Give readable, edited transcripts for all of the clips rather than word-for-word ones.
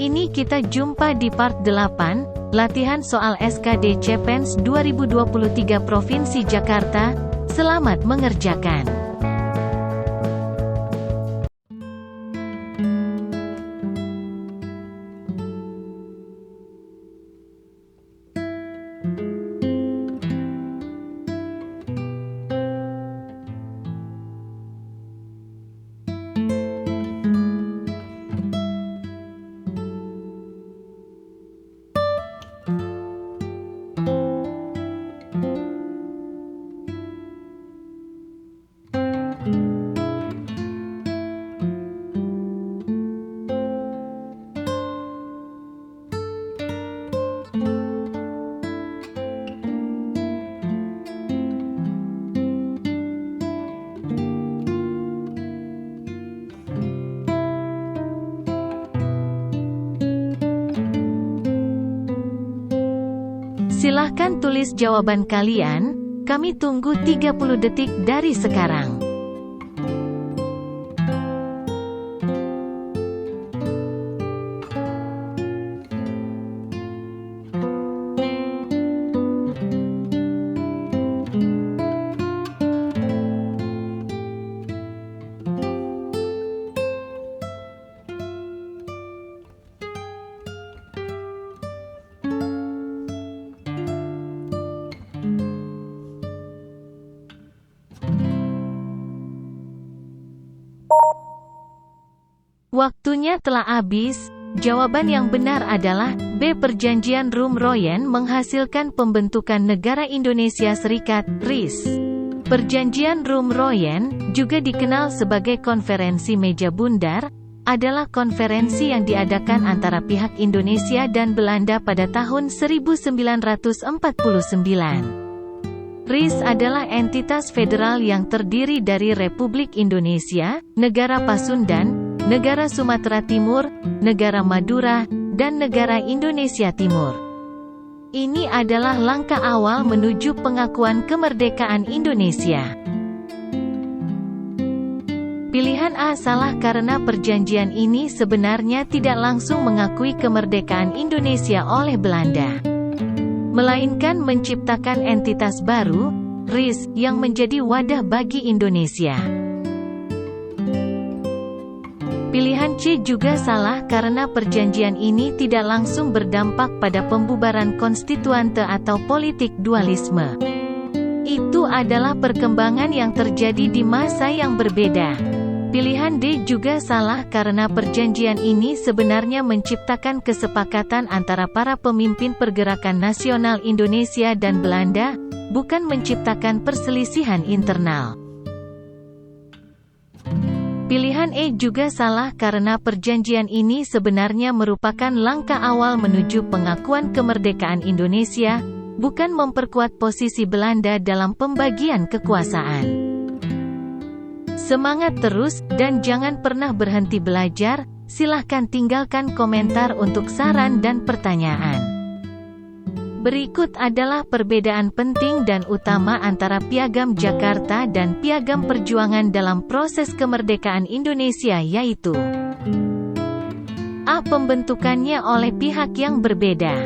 ini kita jumpa di part 8, latihan soal SKD CPNS 2023 Provinsi Jakarta. Selamat mengerjakan. Silahkan tulis jawaban kalian, kami tunggu 30 detik dari sekarang. Waktunya telah habis. Jawaban yang benar adalah B. Perjanjian Rum-Royen menghasilkan pembentukan Negara Indonesia Serikat, RIS. Perjanjian Rum-Royen, juga dikenal sebagai Konferensi Meja Bundar, adalah konferensi yang diadakan antara pihak Indonesia dan Belanda pada tahun 1949. RIS adalah entitas federal yang terdiri dari Republik Indonesia, Negara Pasundan, Negara Sumatera Timur, Negara Madura, dan Negara Indonesia Timur. Ini adalah langkah awal menuju pengakuan kemerdekaan Indonesia. Pilihan A salah karena perjanjian ini sebenarnya tidak langsung mengakui kemerdekaan Indonesia oleh Belanda, melainkan menciptakan entitas baru, RIS, yang menjadi wadah bagi Indonesia. Pilihan C juga salah karena perjanjian ini tidak langsung berdampak pada pembubaran konstituante atau politik dualisme. Itu adalah perkembangan yang terjadi di masa yang berbeda. Pilihan D juga salah karena perjanjian ini sebenarnya menciptakan kesepakatan antara para pemimpin pergerakan nasional Indonesia dan Belanda, bukan menciptakan perselisihan internal. Pilihan E juga salah karena perjanjian ini sebenarnya merupakan langkah awal menuju pengakuan kemerdekaan Indonesia, bukan memperkuat posisi Belanda dalam pembagian kekuasaan. Semangat terus, dan jangan pernah berhenti belajar. Silahkan tinggalkan komentar untuk saran dan pertanyaan. Berikut adalah perbedaan penting dan utama antara Piagam Jakarta dan Piagam Perjuangan dalam proses kemerdekaan Indonesia, yaitu A. Pembentukannya oleh pihak yang berbeda.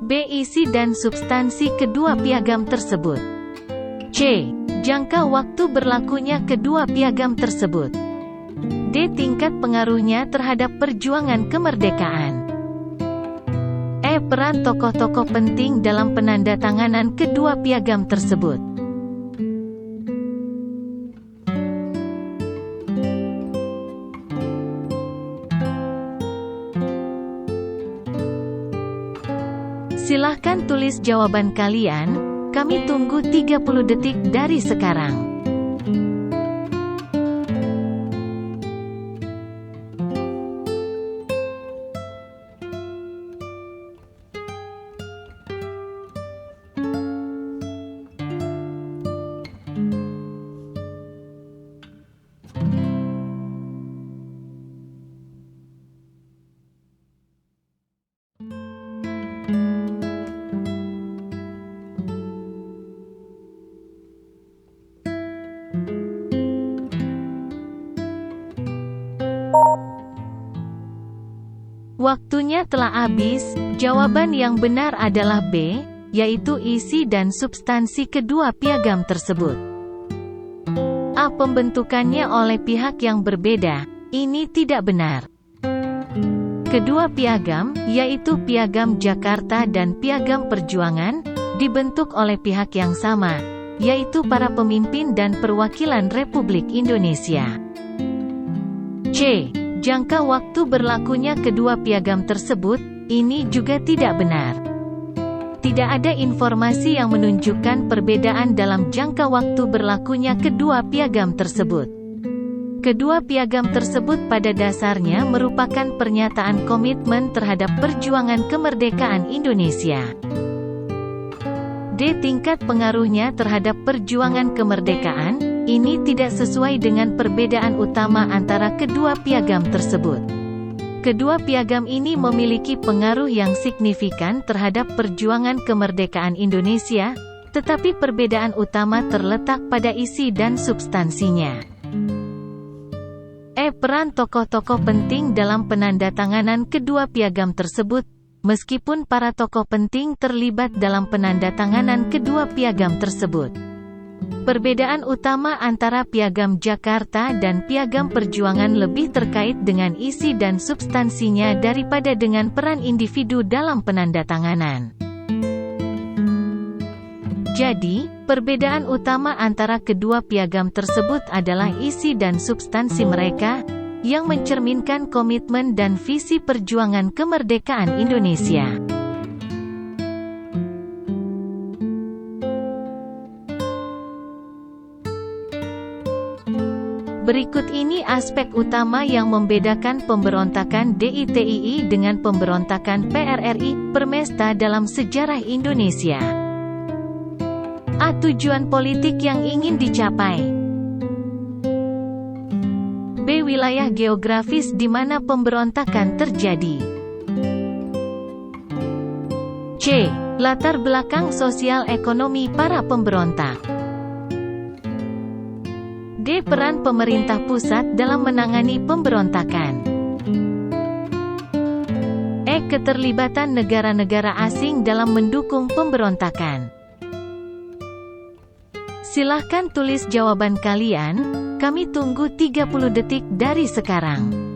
B. Isi dan substansi kedua piagam tersebut. C. Jangka waktu berlakunya kedua piagam tersebut. D. Tingkat pengaruhnya terhadap perjuangan kemerdekaan. Peran tokoh-tokoh penting dalam penandatanganan kedua piagam tersebut. Silahkan tulis jawaban kalian, kami tunggu 30 detik dari sekarang. Waktunya telah habis. Jawaban yang benar adalah B, yaitu isi dan substansi kedua piagam tersebut. A. Pembentukannya oleh pihak yang berbeda. Ini tidak benar. Kedua piagam, yaitu Piagam Jakarta dan Piagam Perjuangan, dibentuk oleh pihak yang sama, yaitu para pemimpin dan perwakilan Republik Indonesia. C. Jangka waktu berlakunya kedua piagam tersebut, ini juga tidak benar. Tidak ada informasi yang menunjukkan perbedaan dalam jangka waktu berlakunya kedua piagam tersebut. Kedua piagam tersebut pada dasarnya merupakan pernyataan komitmen terhadap perjuangan kemerdekaan Indonesia. D. Tingkat pengaruhnya terhadap perjuangan kemerdekaan, ini tidak sesuai dengan perbedaan utama antara kedua piagam tersebut. Kedua piagam ini memiliki pengaruh yang signifikan terhadap perjuangan kemerdekaan Indonesia, tetapi perbedaan utama terletak pada isi dan substansinya. E. Peran tokoh-tokoh penting dalam penandatanganan kedua piagam tersebut. Meskipun para tokoh penting terlibat dalam penandatanganan kedua piagam tersebut. Perbedaan utama antara Piagam Jakarta dan Piagam Perjuangan lebih terkait dengan isi dan substansinya daripada dengan peran individu dalam penandatanganan. Jadi, perbedaan utama antara kedua piagam tersebut adalah isi dan substansi mereka, yang mencerminkan komitmen dan visi perjuangan kemerdekaan Indonesia. Berikut ini aspek utama yang membedakan pemberontakan DITII dengan pemberontakan PRRI, Permesta dalam sejarah Indonesia. A. Tujuan politik yang ingin dicapai. B. Wilayah geografis di mana pemberontakan terjadi. C. Latar belakang sosial ekonomi para pemberontak. D. Peran pemerintah pusat dalam menangani pemberontakan. E. Keterlibatan negara-negara asing dalam mendukung pemberontakan. Silahkan tulis jawaban kalian, kami tunggu 30 detik dari sekarang.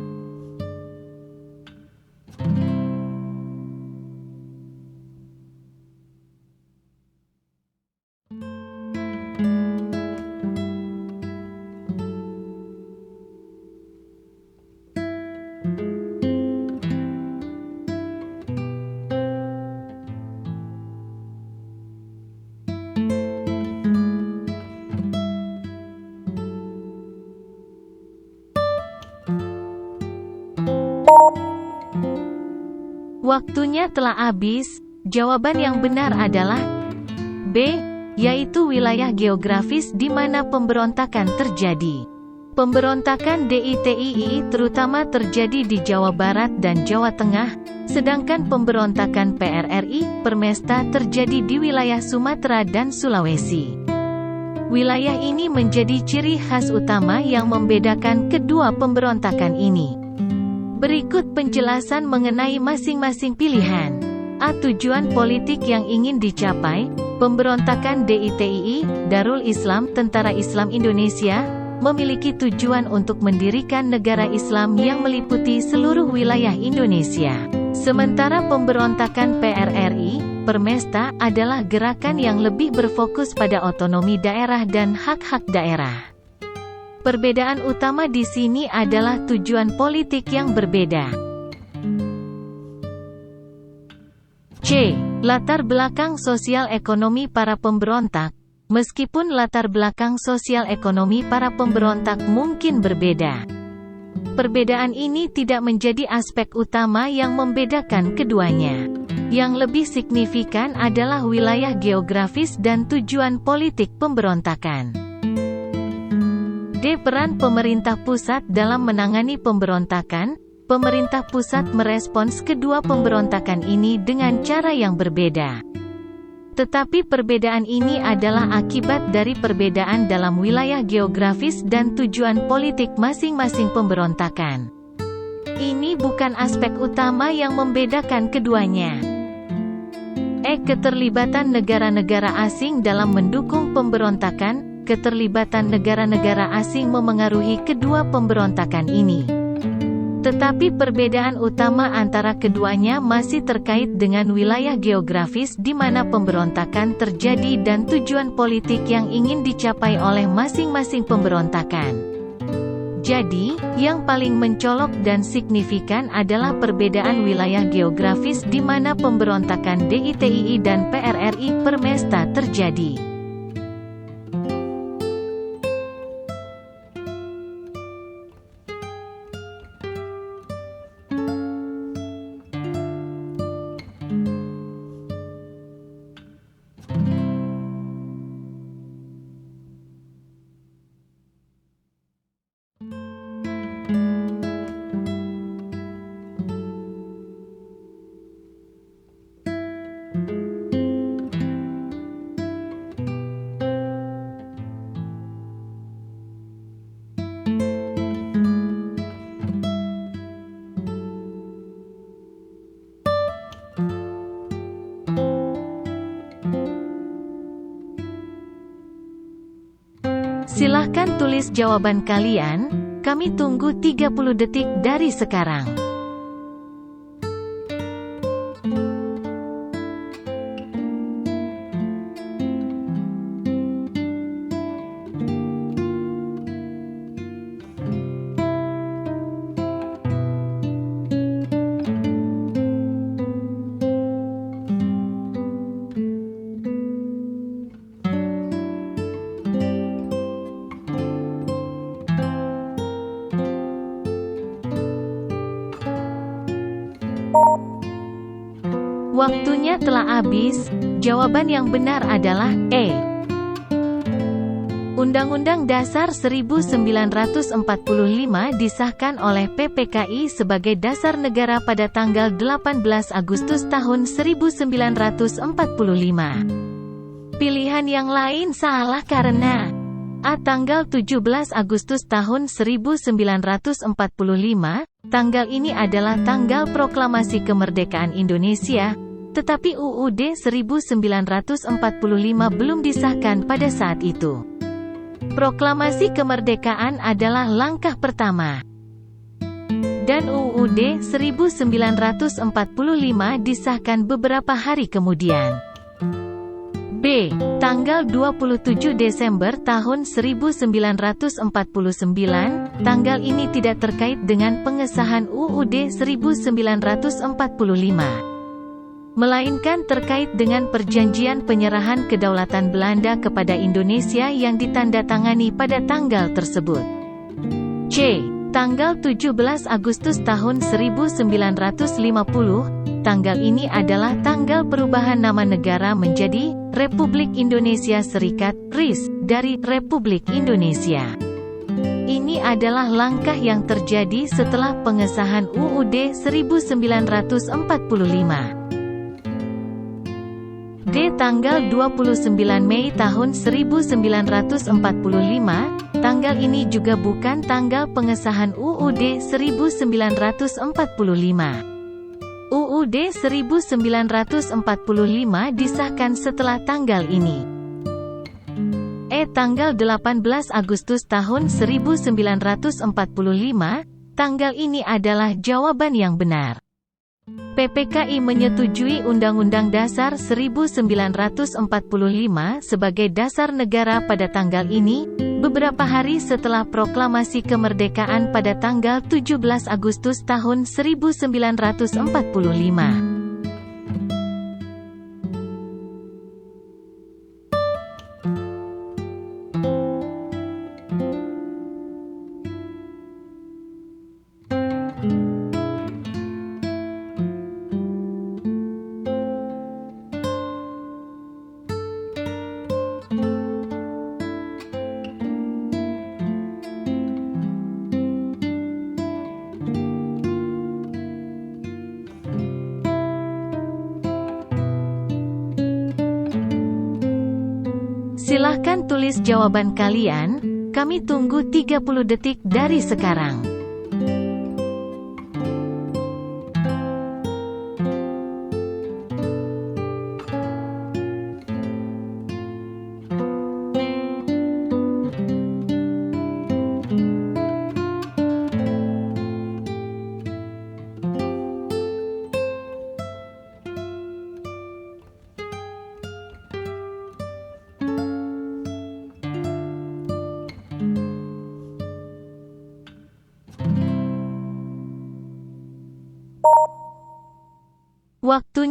Waktunya telah habis. Jawaban yang benar adalah B, yaitu wilayah geografis di mana pemberontakan terjadi. Pemberontakan DITII terutama terjadi di Jawa Barat dan Jawa Tengah, sedangkan pemberontakan PRRI, Permesta terjadi di wilayah Sumatera dan Sulawesi. Wilayah ini menjadi ciri khas utama yang membedakan kedua pemberontakan ini. Berikut penjelasan mengenai masing-masing pilihan. A. Tujuan politik yang ingin dicapai. Pemberontakan DITII, Darul Islam Tentara Islam Indonesia, memiliki tujuan untuk mendirikan negara Islam yang meliputi seluruh wilayah Indonesia. Sementara pemberontakan PRRI, Permesta, adalah gerakan yang lebih berfokus pada otonomi daerah dan hak-hak daerah. Perbedaan utama di sini adalah tujuan politik yang berbeda. C. Latar belakang sosial ekonomi para pemberontak. Meskipun latar belakang sosial ekonomi para pemberontak mungkin berbeda, perbedaan ini tidak menjadi aspek utama yang membedakan keduanya. Yang lebih signifikan adalah wilayah geografis dan tujuan politik pemberontakan. D. Peran pemerintah pusat dalam menangani pemberontakan. Pemerintah pusat merespons kedua pemberontakan ini dengan cara yang berbeda. Tetapi perbedaan ini adalah akibat dari perbedaan dalam wilayah geografis dan tujuan politik masing-masing pemberontakan. Ini bukan aspek utama yang membedakan keduanya. Keterlibatan negara-negara asing dalam mendukung pemberontakan. Keterlibatan negara-negara asing memengaruhi kedua pemberontakan ini. Tetapi perbedaan utama antara keduanya masih terkait dengan wilayah geografis di mana pemberontakan terjadi dan tujuan politik yang ingin dicapai oleh masing-masing pemberontakan. Jadi, yang paling mencolok dan signifikan adalah perbedaan wilayah geografis di mana pemberontakan DITII dan PRRI Permesta terjadi. Silahkan tulis jawaban kalian, kami tunggu 30 detik dari sekarang. Waktunya telah habis. Jawaban yang benar adalah E. Undang-Undang Dasar 1945 disahkan oleh PPKI sebagai dasar negara pada tanggal 18 Agustus tahun 1945. Pilihan yang lain salah karena A. Tanggal 17 Agustus tahun 1945, tanggal ini adalah tanggal proklamasi kemerdekaan Indonesia, tetapi UUD 1945 belum disahkan pada saat itu. Proklamasi kemerdekaan adalah langkah pertama. Dan UUD 1945 disahkan beberapa hari kemudian. B. Tanggal 27 Desember tahun 1949, tanggal ini tidak terkait dengan pengesahan UUD 1945. Melainkan terkait dengan perjanjian penyerahan kedaulatan Belanda kepada Indonesia yang ditandatangani pada tanggal tersebut. C. Tanggal 17 Agustus tahun 1950, tanggal ini adalah tanggal perubahan nama negara menjadi Republik Indonesia Serikat, RIS, dari Republik Indonesia. Ini adalah langkah yang terjadi setelah pengesahan UUD 1945. D. Tanggal 29 Mei tahun 1945, tanggal ini juga bukan tanggal pengesahan UUD 1945. UUD 1945 disahkan setelah tanggal ini. E. Tanggal 18 Agustus tahun 1945, tanggal ini adalah jawaban yang benar. PPKI menyetujui Undang-Undang Dasar 1945 sebagai dasar negara pada tanggal ini, beberapa hari setelah proklamasi kemerdekaan pada tanggal 17 Agustus tahun 1945. Silahkan tulis jawaban kalian, kami tunggu 30 detik dari sekarang.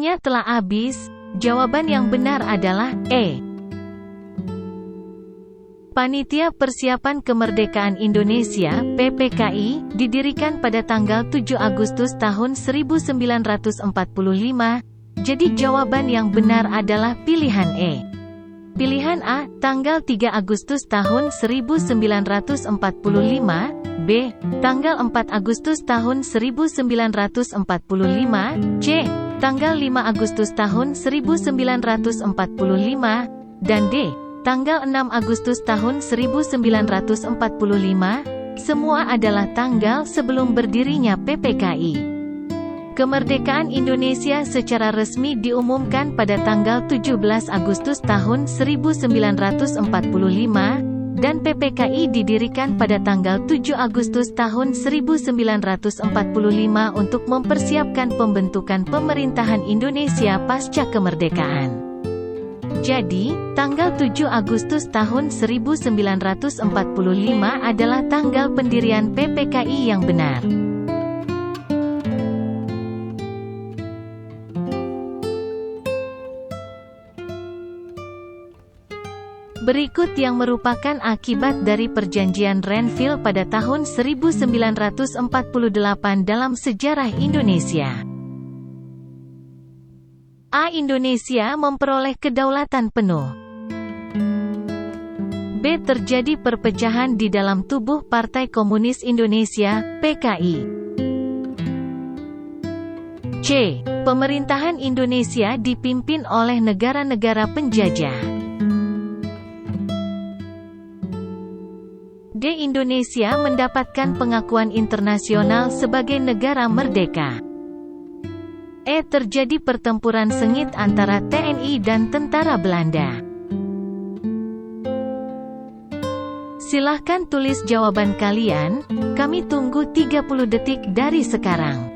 Waktunya telah habis. Jawaban yang benar adalah E. Panitia Persiapan Kemerdekaan Indonesia, PPKI, didirikan pada tanggal 7 Agustus tahun 1945. Jadi jawaban yang benar adalah pilihan E. Pilihan A, tanggal 3 Agustus tahun 1945, B, tanggal 4 Agustus tahun 1945, C, tanggal 5 Agustus tahun 1945, dan D, tanggal 6 Agustus tahun 1945, semua adalah tanggal sebelum berdirinya PPKI. Kemerdekaan Indonesia secara resmi diumumkan pada tanggal 17 Agustus tahun 1945, dan PPKI didirikan pada tanggal 7 Agustus tahun 1945 untuk mempersiapkan pembentukan pemerintahan Indonesia pasca kemerdekaan. Jadi, tanggal 7 Agustus tahun 1945 adalah tanggal pendirian PPKI yang benar. Berikut yang merupakan akibat dari Perjanjian Renville pada tahun 1948 dalam sejarah Indonesia. A. Indonesia memperoleh kedaulatan penuh. B. Terjadi perpecahan di dalam tubuh Partai Komunis Indonesia, PKI. C. Pemerintahan Indonesia dipimpin oleh negara-negara penjajah. D. Indonesia mendapatkan pengakuan internasional sebagai negara merdeka. E. Terjadi pertempuran sengit antara TNI dan tentara Belanda. Silahkan tulis jawaban kalian, kami tunggu 30 detik dari sekarang.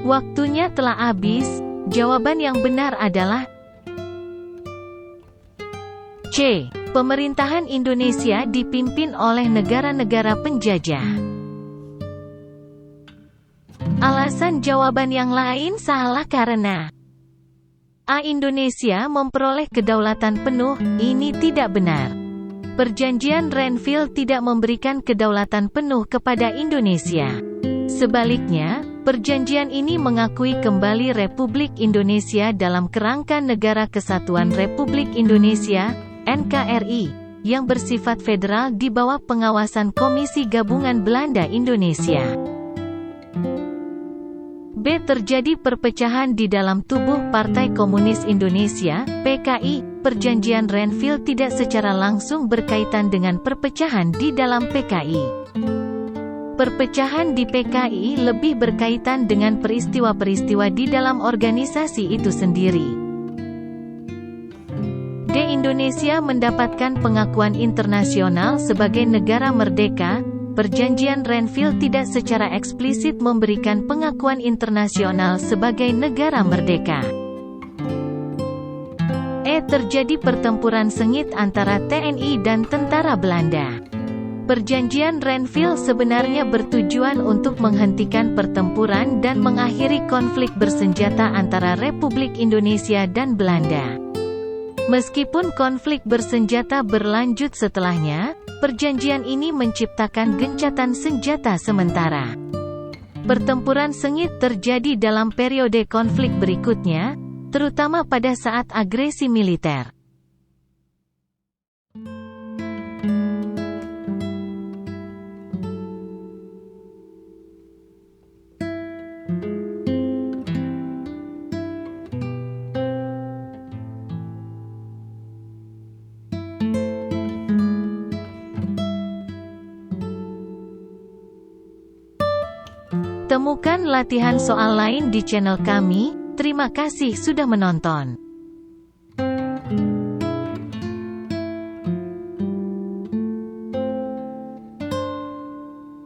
Waktunya telah habis. Jawaban yang benar adalah C. Pemerintahan Indonesia dipimpin oleh negara-negara penjajah. Alasan jawaban yang lain salah karena A. Indonesia memperoleh kedaulatan penuh, ini tidak benar. Perjanjian Renville tidak memberikan kedaulatan penuh kepada Indonesia. Sebaliknya, perjanjian ini mengakui kembali Republik Indonesia dalam kerangka Negara Kesatuan Republik Indonesia, NKRI, yang bersifat federal di bawah pengawasan Komisi Gabungan Belanda Indonesia. B. Terjadi perpecahan di dalam tubuh Partai Komunis Indonesia, PKI. Perjanjian Renville tidak secara langsung berkaitan dengan perpecahan di dalam PKI. Perpecahan di PKI lebih berkaitan dengan peristiwa-peristiwa di dalam organisasi itu sendiri. D. Indonesia mendapatkan pengakuan internasional sebagai negara merdeka. Perjanjian Renville tidak secara eksplisit memberikan pengakuan internasional sebagai negara merdeka. E. Terjadi pertempuran sengit antara TNI dan tentara Belanda. Perjanjian Renville sebenarnya bertujuan untuk menghentikan pertempuran dan mengakhiri konflik bersenjata antara Republik Indonesia dan Belanda. Meskipun konflik bersenjata berlanjut setelahnya, perjanjian ini menciptakan gencatan senjata sementara. Pertempuran sengit terjadi dalam periode konflik berikutnya, terutama pada saat agresi militer. Temukan latihan soal lain di channel kami. Terima kasih sudah menonton.